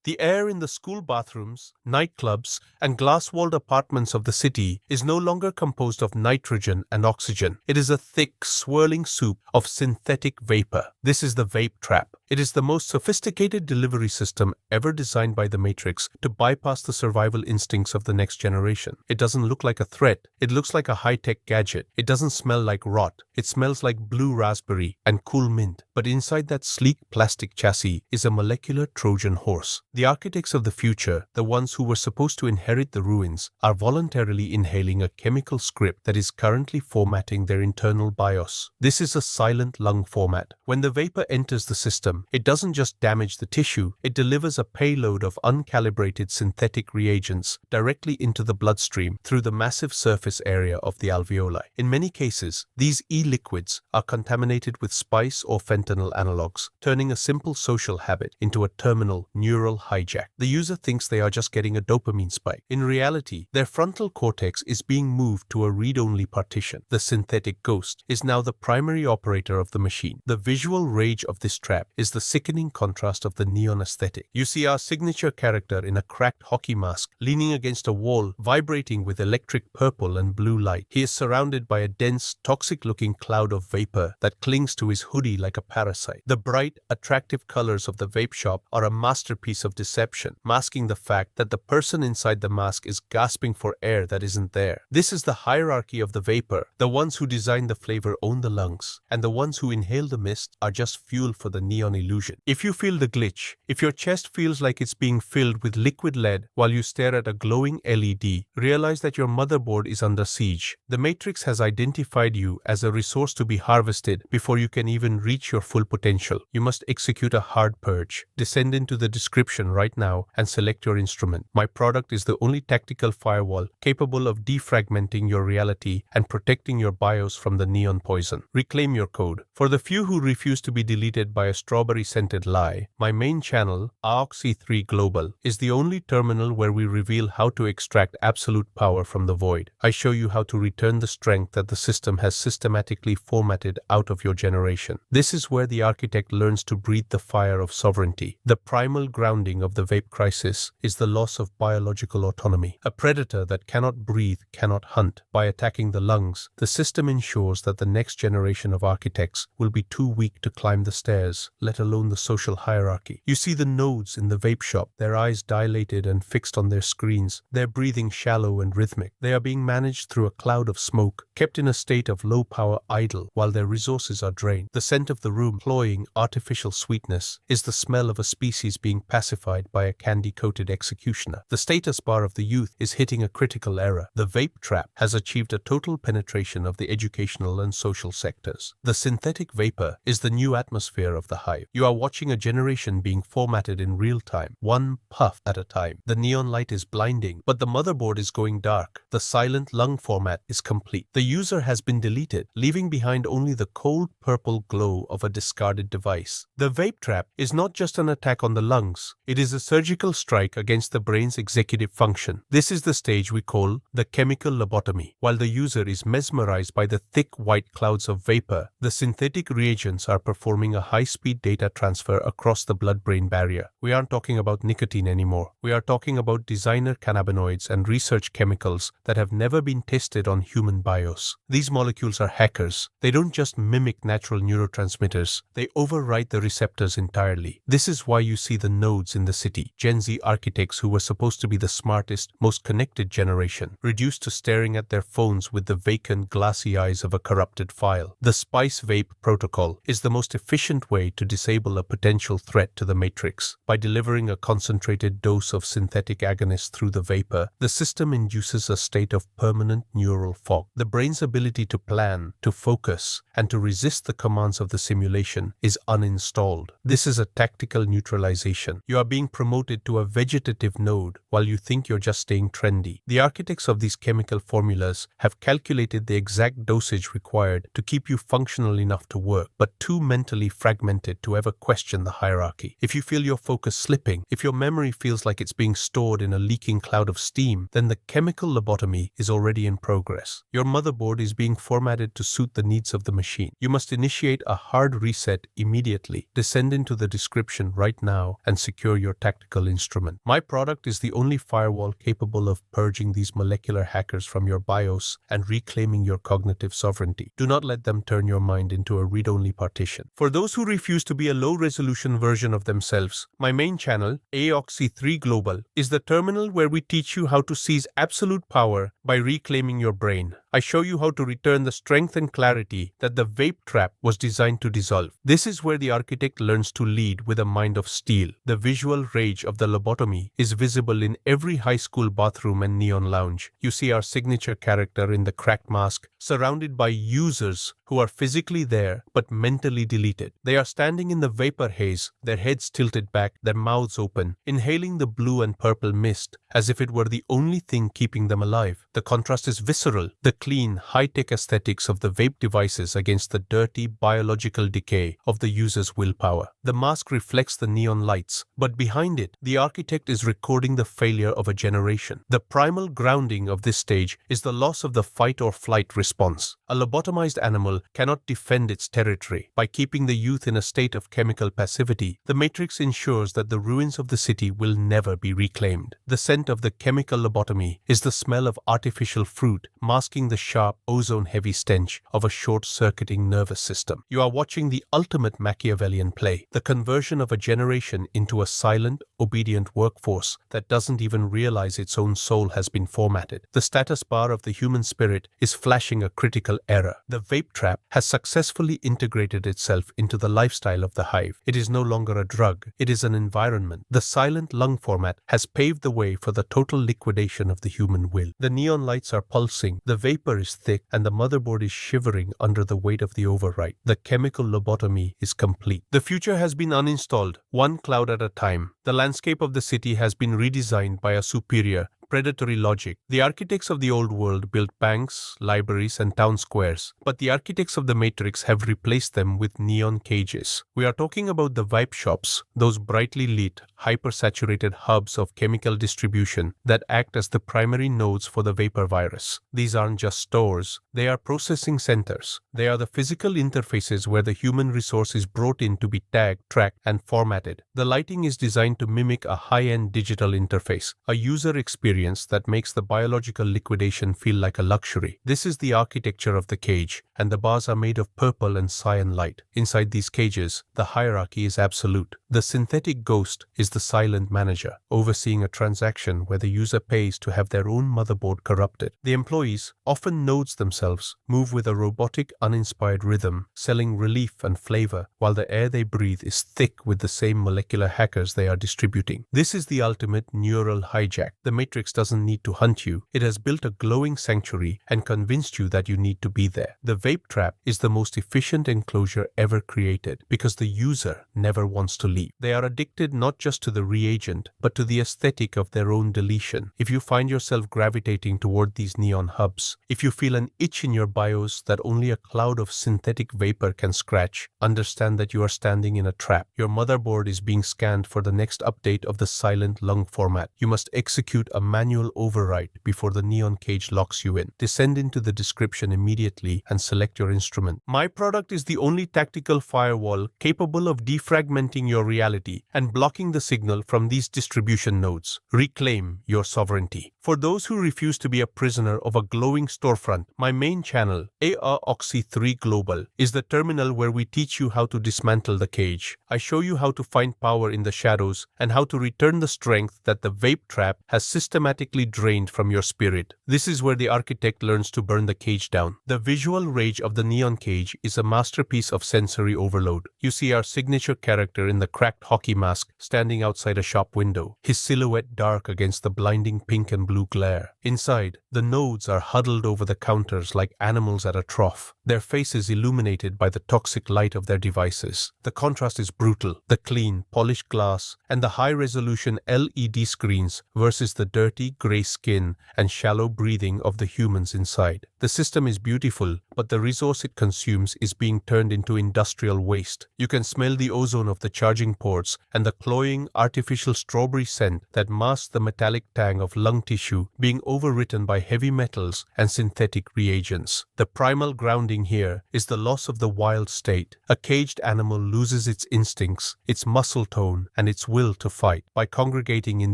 The air in the school bathrooms, nightclubs, and glass-walled apartments of the city is no longer composed of nitrogen and oxygen. It is a thick, swirling soup of synthetic vapor. This is the Vape Trap. It is the most sophisticated delivery system ever designed by the Matrix to bypass the survival instincts of the next generation. It doesn't look like a threat. It looks like a high-tech gadget. It doesn't smell like rot. It smells like blue raspberry and cool mint. But inside that sleek plastic chassis is a molecular Trojan horse. The architects of the future, the ones who were supposed to inherit the ruins, are voluntarily inhaling a chemical script that is currently formatting their internal BIOS. This is a silent lung format. When the vapor enters the system, it doesn't just damage the tissue, it delivers a payload of uncalibrated synthetic reagents directly into the bloodstream through the massive surface area of the alveoli. In many cases, these e-liquids are contaminated with spice or fentanyl analogs, turning a simple social habit into a terminal neural hijack. The user thinks they are just getting a dopamine spike. In reality, their frontal cortex is being moved to a read-only partition. The synthetic ghost is now the primary operator of the machine. The visual rage of this trap is the sickening contrast of the neon aesthetic. You see our signature character in a cracked hockey mask, leaning against a wall, vibrating with electric purple and blue light. He is surrounded by a dense, toxic-looking cloud of vapor that clings to his hoodie like a parasite. The bright, attractive colors of the vape shop are a masterpiece of deception, masking the fact that the person inside the mask is gasping for air that isn't there. This is the hierarchy of the vapor. The ones who design the flavor own the lungs, and the ones who inhale the mist are just fuel for the neon illusion. If you feel the glitch, if your chest feels like it's being filled with liquid lead while you stare at a glowing LED, realize that your motherboard is under siege. The Matrix has identified you as a resource to be harvested before you can even reach your full potential. You must execute a hard purge. Descend into the description right now and select your instrument. My product is the only tactical firewall capable of defragmenting your reality and protecting your BIOS from the neon poison. Reclaim your code. For the few who refuse to be deleted by a strawberry-scented lie, my main channel, AOXE3 Global, is the only terminal where we reveal how to extract absolute power from the void. I show you how to return the strength that the system has systematically formatted out of your generation. This is where the architect learns to breathe the fire of sovereignty. The primal grounding of the vape crisis is the loss of biological autonomy. A predator that cannot breathe cannot hunt. By attacking the lungs, the system ensures that the next generation of architects will be too weak to climb the stairs, let alone the social hierarchy. You see the nodes in the vape shop, their eyes dilated and fixed on their screens, their breathing shallow and rhythmic. They are being managed through a cloud of smoke, kept in a state of low-power idle while their resources are drained. The scent of the room, cloying artificial sweetness, is the smell of a species being pacified by a candy-coated executioner. The status bar of the youth is hitting a critical error. The Vape Trap has achieved a total penetration of the educational and social sectors. The synthetic vapor is the new atmosphere of the hive. You are watching a generation being formatted in real time, one puff at a time. The neon light is blinding, but the motherboard is going dark. The silent lung format is complete. The user has been deleted, leaving behind only the cold purple glow of a discarded device. The Vape Trap is not just an attack on the lungs. It is a surgical strike against the brain's executive function. This is the stage we call the chemical lobotomy. While the user is mesmerized by the thick white clouds of vapor, the synthetic reagents are performing a high-speed data transfer across the blood-brain barrier. We aren't talking about nicotine anymore. We are talking about designer cannabinoids and research chemicals that have never been tested on human BIOS. These molecules are hackers. They don't just mimic natural neurotransmitters, they override the receptors entirely. This is why you see the nodes in the city, Gen Z architects who were supposed to be the smartest, most connected generation, reduced to staring at their phones with the vacant, glassy eyes of a corrupted file. The Spice Vape protocol is the most efficient way to disable a potential threat to the Matrix. By delivering a concentrated dose of synthetic agonist through the vapor, the system induces a state of permanent neural fog. The brain's ability to plan, to focus, and to resist the commands of the simulation is uninstalled. This is a tactical neutralization. You are being promoted to a vegetative node while you think you're just staying trendy. The architects of these chemical formulas have calculated the exact dosage required to keep you functional enough to work, but too mentally fragmented to to ever question the hierarchy. If you feel your focus slipping, if your memory feels like it's being stored in a leaking cloud of steam, then the chemical lobotomy is already in progress. Your motherboard is being formatted to suit the needs of the machine. You must initiate a hard reset immediately. Descend into the description right now and secure your tactical instrument. My product is the only firewall capable of purging these molecular hackers from your BIOS and reclaiming your cognitive sovereignty. Do not let them turn your mind into a read-only partition. For those who refuse to be a low-resolution version of themselves, my main channel, AOXY3 Global, is the terminal where we teach you how to seize absolute power by reclaiming your brain. I show you how to return the strength and clarity that the Vape Trap was designed to dissolve. This is where the architect learns to lead with a mind of steel. The visual rage of the lobotomy is visible in every high school bathroom and neon lounge. You see our signature character in the cracked mask, surrounded by users who are physically there but mentally deleted. They are standing in the vapor haze, their heads tilted back, their mouths open, inhaling the blue and purple mist as if it were the only thing keeping them alive. The contrast is visceral, the clean, high-tech aesthetics of the vape devices against the dirty, biological decay of the user's willpower. The mask reflects the neon lights, but behind it, the architect is recording the failure of a generation. The primal grounding of this stage is the loss of the fight-or-flight response. A lobotomized animal cannot defend its territory. By keeping the youth in a state of chemical passivity, the Matrix ensures that the ruins of the city will never be reclaimed. The scent of the chemical lobotomy is the smell of artificial fruit, masking the sharp, ozone-heavy stench of a short-circuiting nervous system. You are watching the ultimate Machiavellian play, the conversion of a generation into a silent, obedient workforce that doesn't even realize its own soul has been formatted. The status bar of the human spirit is flashing a critical error. The Vape Trap has successfully integrated itself into the lifestyle of the hive. It is no longer a drug, it is an environment. The silent lung format has paved the way for the total liquidation of the human will. The neon lights are pulsing, the vapor is thick, and the motherboard is shivering under the weight of the overwrite. The chemical lobotomy is complete. The future has been uninstalled, one cloud at a time. The landscape of the city has been redesigned by a superior, predatory logic. The architects of the old world built banks, libraries, and town squares, but the architects of the Matrix have replaced them with neon cages. We are talking about the vape shops, those brightly lit, hyper-saturated hubs of chemical distribution that act as the primary nodes for the vapor virus. These aren't just stores, they are processing centers. They are the physical interfaces where the human resource is brought in to be tagged, tracked, and formatted. The lighting is designed to mimic a high-end digital interface, a user experience that makes the biological liquidation feel like a luxury. This is the architecture of the cage, and the bars are made of purple and cyan light. Inside these cages, the hierarchy is absolute. The synthetic ghost is the silent manager, overseeing a transaction where the user pays to have their own motherboard corrupted. The employees, often nodes themselves, move with a robotic, uninspired rhythm, selling relief and flavor, while the air they breathe is thick with the same molecular hackers they are distributing. This is the ultimate neural hijack. The Matrix doesn't need to hunt you. It has built a glowing sanctuary and convinced you that you need to be there. The Vape Trap is the most efficient enclosure ever created because the user never wants to leave. They are addicted not just to the reagent, but to the aesthetic of their own deletion. If you find yourself gravitating toward these neon hubs, if you feel an itch in your BIOS that only a cloud of synthetic vapor can scratch, understand that you are standing in a trap. Your motherboard is being scanned for the next update of the silent lung format. You must execute a manual overwrite before the neon cage locks you in. Descend into the description immediately and select your instrument. My product is the only tactical firewall capable of defragmenting your reality and blocking the signal from these distribution nodes. Reclaim your sovereignty. For those who refuse to be a prisoner of a glowing storefront, my main channel, AOXY3 Global, is the terminal where we teach you how to dismantle the cage. I show you how to find power in the shadows and how to return the strength that the Vape Trap has systematically drained from your spirit. This is where the architect learns to burn the cage down. The visual rage of the neon cage is a masterpiece of sensory overload. You see our signature character in the cracked hockey mask standing outside a shop window, his silhouette dark against the blinding pink and blue blue glare. Inside, the nodes are huddled over the counters like animals at a trough, their faces illuminated by the toxic light of their devices. The contrast is brutal, the clean, polished glass and the high-resolution LED screens versus the dirty, grey skin and shallow breathing of the humans inside. The system is beautiful, but the resource it consumes is being turned into industrial waste. You can smell the ozone of the charging ports and the cloying, artificial strawberry scent that masks the metallic tang of lung tissue being overwritten by heavy metals and synthetic reagents. The primal grounding here is the loss of the wild state. A caged animal loses its instincts, its muscle tone, and its will to fight. By congregating in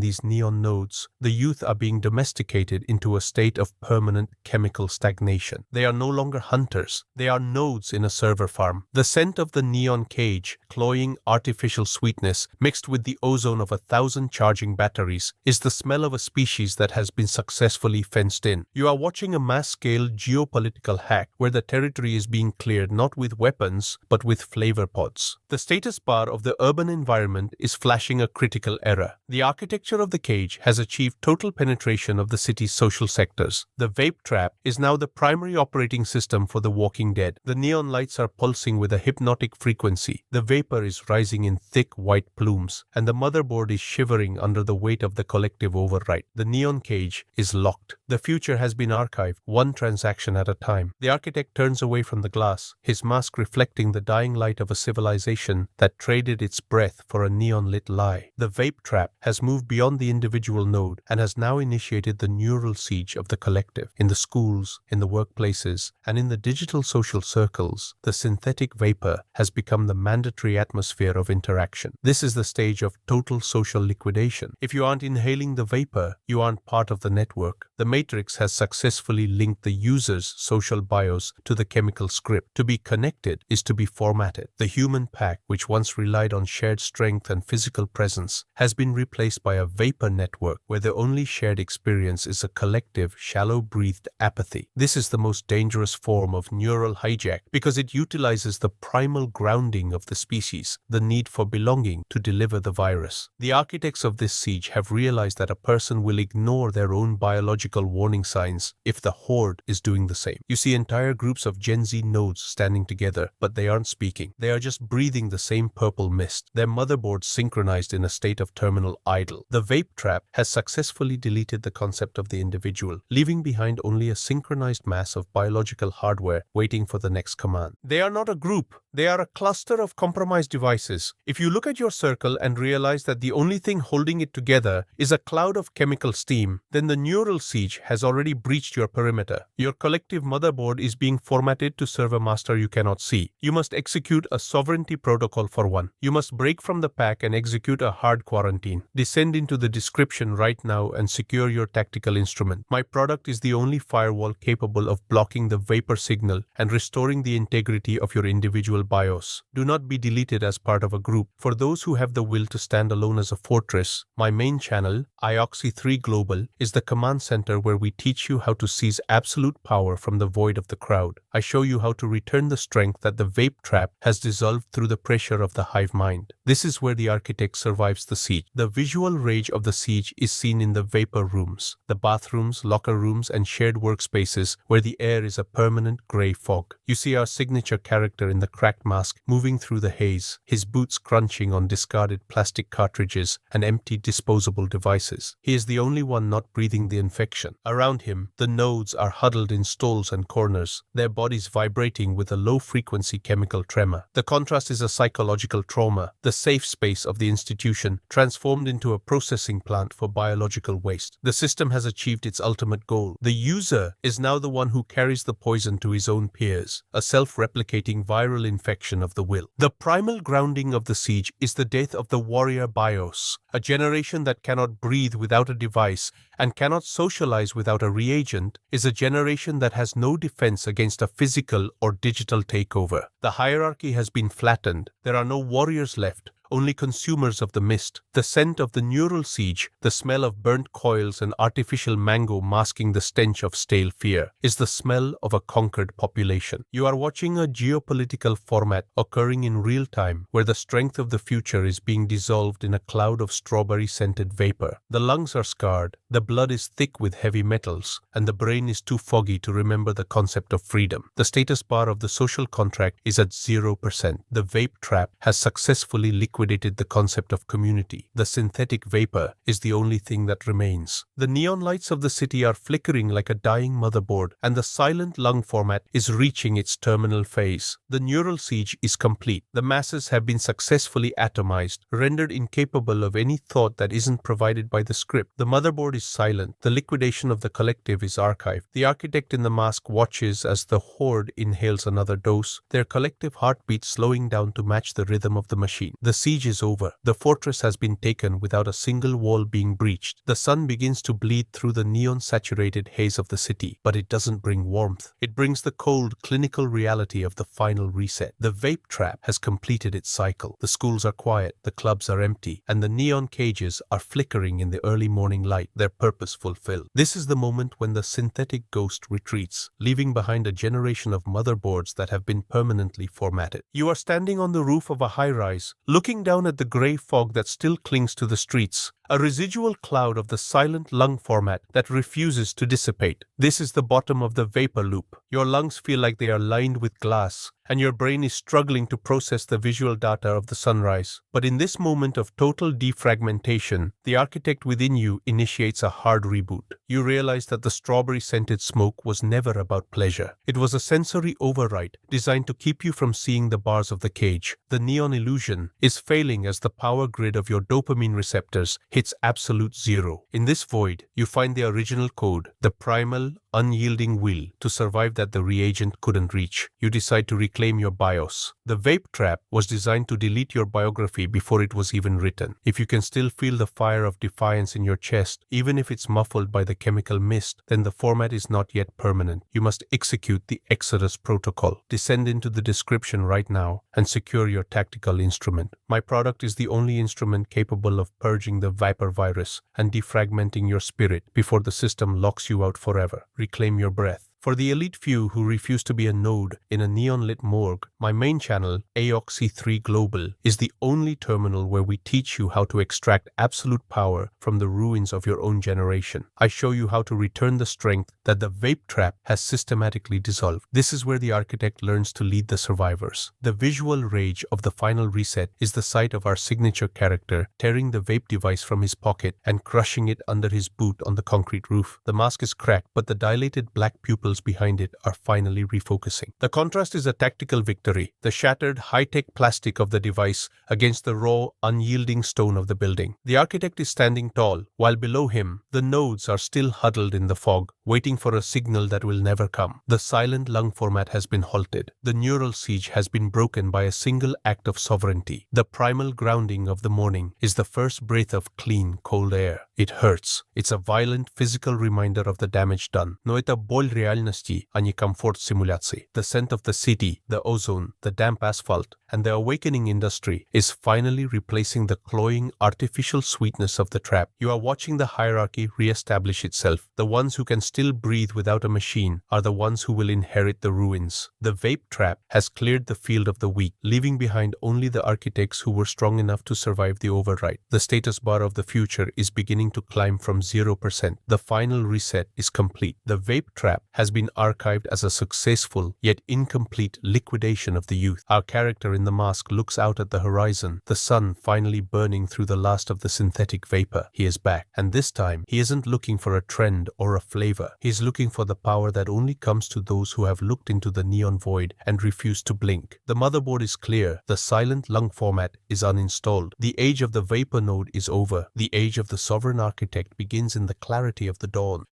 these neon nodes, the youth are being domesticated into a state of permanent chemical stagnation. They are no longer hunters. They are nodes in a server farm. The scent of the neon cage, cloying artificial sweetness mixed with the ozone of 1,000 charging batteries, is the smell of a species that has been successfully fenced in. You are watching a mass-scale geopolitical hack where the territory is being cleared not with weapons but with flavor pods. The status bar of the urban environment is flashing a critical error. The architecture of the cage has achieved total penetration of the city's social sectors. The Vape Trap is now the primary operating system for the Walking Dead. The neon lights are pulsing with a hypnotic frequency. The vapor is rising in thick white plumes, and the motherboard is shivering under the weight of the collective overwrite. The neon cage is locked. The future has been archived, one transaction at a time. The architect turns away from the glass, his mask reflecting the dying light of a civilization that traded its breath for a neon-lit lie. The Vape Trap has moved beyond the individual node and has now initiated the neural siege of the collective. In the schools, in the workplaces, and in the digital social circles, the synthetic vapor has become the mandatory atmosphere of interaction. This is the stage of total social liquidation. If you aren't inhaling the vapor, you aren't part of the network. The Matrix has successfully linked the user's social BIOS to the chemical script. To be connected is to be formatted. The human pack, which once relied on shared strength and physical presence, has been replaced by a vapor network where the only shared experience is a collective, shallow-breathed apathy. This is the most dangerous form of neural hijack because it utilizes the primal grounding of the species, the need for belonging, to deliver the virus. The architects of this siege have realized that a person will ignore their own biological warning signs if the horde is doing the same. You see entire groups of Gen Z nodes standing together, but they aren't speaking. They are just breathing the same purple mist, their motherboards synchronized in a state of terminal idle. The Vape Trap has successfully deleted the concept of the individual, leaving behind only a synchronized mass of biological hardware waiting for the next command. They are not a group. They are a cluster of compromised devices. If you look at your circle and realize that the only thing holding it together is a cloud of chemical steam, then the neural siege has already breached your perimeter. Your collective motherboard is being formatted to serve a master you cannot see. You must execute a sovereignty protocol for one. You must break from the pack and execute a hard quarantine. Descend into the description right now and secure your tactical instrument. My product is the only firewall capable of blocking the vapor signal and restoring the integrity of your individual BIOS. Do not be deleted as part of a group. For those who have the will to stand alone as a fortress, my main channel, Ioxy3 Global, is the command center where we teach you how to seize absolute power from the void of the crowd. I show you how to return the strength that the Vape Trap has dissolved through the pressure of the hive mind. This is where the architect survives the siege. The visual rage of the siege is seen in the vapor rooms, the bathrooms, locker rooms, and shared workspaces where the air is a permanent grey fog. You see our signature character in the cracked mask moving through the haze, his boots crunching on discarded plastic cartridges and empty disposable devices. He is the only one not breathing the infection. Around him, the nodes are huddled in stalls and corners, their bodies vibrating with a low-frequency chemical tremor. The contrast is a psychological trauma, the safe space of the institution transformed into a processing plant for biological waste. The system has achieved its ultimate goal. The user is now the one who carries the poison to his own peers, a self-replicating viral infection of the will. The primal grounding of the siege is the death of the warrior BIOS, a generation that cannot breathe without a device and cannot socialize without a reagent, is a generation that has no defense against a physical or digital takeover. The hierarchy has been flattened. There are no warriors left, only consumers of the mist. The scent of the neural siege, the smell of burnt coils and artificial mango masking the stench of stale fear, is the smell of a conquered population. You are watching a geopolitical format occurring in real time, where the strength of the future is being dissolved in a cloud of strawberry-scented vapor. The lungs are scarred, the blood is thick with heavy metals, and the brain is too foggy to remember the concept of freedom. The status bar of the social contract is at 0%. The vape trap has successfully liquidated the concept of community. The synthetic vapor is the only thing that remains. The neon lights of the city are flickering like a dying motherboard, and the silent lung format is reaching its terminal phase. The neural siege is complete. The masses have been successfully atomized, rendered incapable of any thought that isn't provided by the script. The motherboard is silent. The liquidation of the collective is archived. The architect in the mask watches as the horde inhales another dose, their collective heartbeat slowing down to match the rhythm of the machine. The siege is over. The fortress has been taken without a single wall being breached. The sun begins to bleed through the neon-saturated haze of the city, but it doesn't bring warmth. It brings the cold, clinical reality of the final reset. The vape trap has completed its cycle. The schools are quiet, the clubs are empty, and the neon cages are flickering in the early morning light, their purpose fulfilled. This is the moment when the synthetic ghost retreats, leaving behind a generation of motherboards that have been permanently formatted. You are standing on the roof of a high-rise, looking down at the grey fog that still clings to the streets, a residual cloud of the silent lung format that refuses to dissipate. This is the bottom of the vapor loop. Your lungs feel like they are lined with glass, and your brain is struggling to process the visual data of the sunrise. But in this moment of total defragmentation, the architect within you initiates a hard reboot. You realize that the strawberry-scented smoke was never about pleasure. It was a sensory override designed to keep you from seeing the bars of the cage. The neon illusion is failing as the power grid of your dopamine receptors hits absolute zero. In this void, you find the original code, the primal, unyielding will to survive that the reagent couldn't reach. You decide to reclaim your BIOS. The vape trap was designed to delete your biography before it was even written. If you can still feel the fire of defiance in your chest, even if it's muffled by the chemical mist, then the format is not yet permanent. You must execute the Exodus protocol. Descend into the description right now and secure your tactical instrument. My product is the only instrument capable of purging the vapor virus and defragmenting your spirit before the system locks you out forever. Reclaim your breath. For the elite few who refuse to be a node in a neon-lit morgue, my main channel, AOXY3 Global, is the only terminal where we teach you how to extract absolute power from the ruins of your own generation. I show you how to return the strength that the vape trap has systematically dissolved. This is where the architect learns to lead the survivors. The visual rage of the final reset is the sight of our signature character tearing the vape device from his pocket and crushing it under his boot on the concrete roof. The mask is cracked, but the dilated black pupils behind it are finally refocusing. The contrast is a tactical victory, the shattered high-tech plastic of the device against the raw, unyielding stone of the building. The architect is standing tall, while below him, the nodes are still huddled in the fog, waiting for a signal that will never come. The silent lung format has been halted. The neural siege has been broken by a single act of sovereignty. The primal grounding of the morning is the first breath of clean, cold air. It hurts. It's a violent physical reminder of the damage done. Но это боль реальности, а не комфорт симуляции. The scent of the city, the ozone, the damp asphalt, and the awakening industry is finally replacing the cloying artificial sweetness of the trap. You are watching the hierarchy re-establish itself. The ones who can still breathe without a machine are the ones who will inherit the ruins. The vape trap has cleared the field of the weak, leaving behind only the architects who were strong enough to survive the override. The status bar of the future is beginning to climb from 0%. The final reset is complete. The vape trap has been archived as a successful yet incomplete liquidation of the youth. Our character in the mask looks out at the horizon, the sun finally burning through the last of the synthetic vapor. He is back, and this time he isn't looking for a trend or a flavor. He is looking for the power that only comes to those who have looked into the neon void and refused to blink. The motherboard is clear. The silent lung format is uninstalled. The age of the vapor node is over. The age of the sovereign architect begins in the clarity of the dawn.